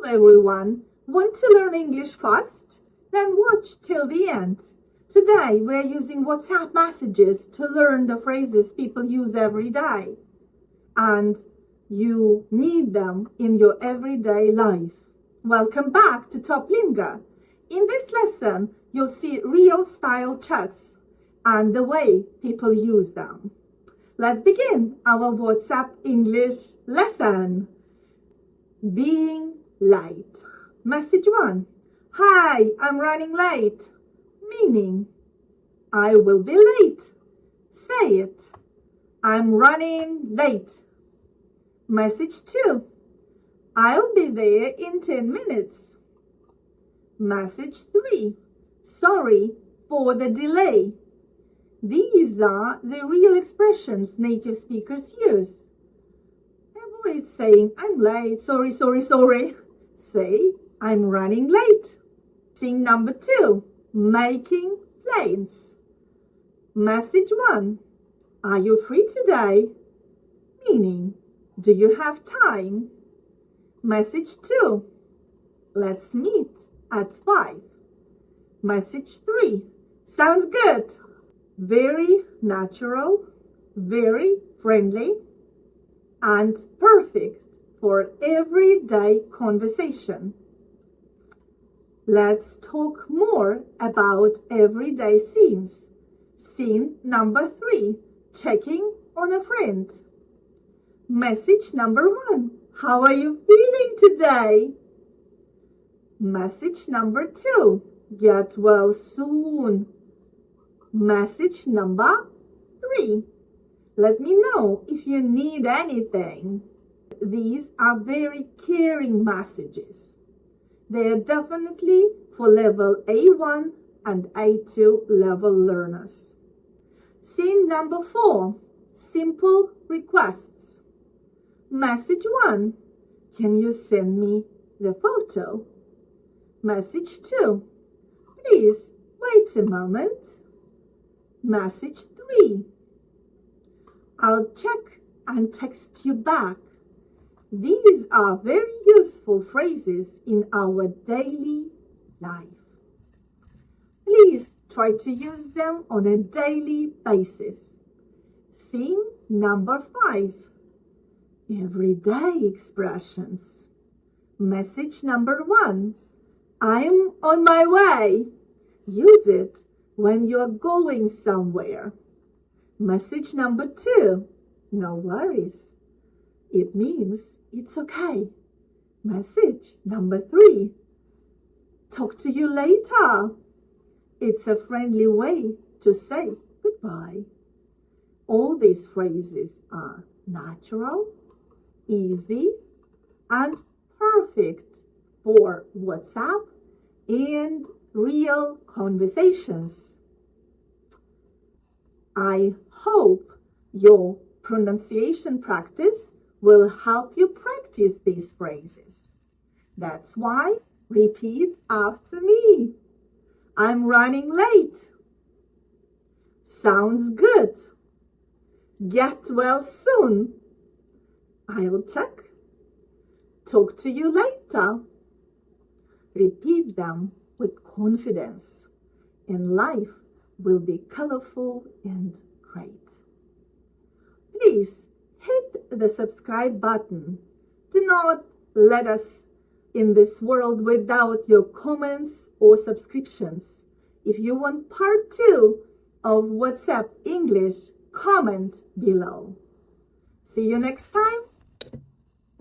everyone. Want to learn English fast? Then watch till the end. Today we're using WhatsApp messages to learn the phrases people use every day. And you need them in your everyday life. Welcome back to Top Lingo. In this lesson, you'll see real style chats and the way people use them. Let's begin our WhatsApp English lesson. Being late. Message 1. Hi, I'm running late. Meaning, I will be late. Say it. I'm running late. Message 2. I'll be there in 10 minutes. Message 3. Sorry for the delay. These are the real expressions native speakers use. Avoid saying, I'm late, sorry. Say, I'm running late. Scene number 2, making plans. Message 1, are you free today? Meaning, do you have time? Message 2, let's meet at 5. Message 3, sounds good. Very natural, very friendly, and perfect for everyday conversation. Let's talk more about everyday scenes. Scene number 3, checking on a friend. Message number 1, how are you feeling today? Message number 2, get well soon. Message number 3, let me know if you need anything. These are very caring messages. They are definitely for level A1 and A2 level learners. Scene number 4, simple requests. Message 1, can you send me the photo? Message 2, please wait a moment. Message 3, I'll check and text you back. These are very useful phrases in our daily life. Please try to use them on a daily basis. Scene number 5, everyday expressions. Message number 1, I'm on my way. Use it when you're going somewhere. Message number 2, no worries. It means it's okay. Message number 3, talk to you later. It's a friendly way to say goodbye. All these phrases are natural, easy, and perfect for WhatsApp and real conversations. I hope your pronunciation practice will help you practice these phrases. That's why repeat after me. I'm running late. Sounds good. Get well soon. I'll check. Talk to you later. Repeat them with confidence, and life will be colorful and great. Please hit the subscribe button. Do not let us in this world without your comments or subscriptions. If you want part 2 of WhatsApp English, comment below. See you next time.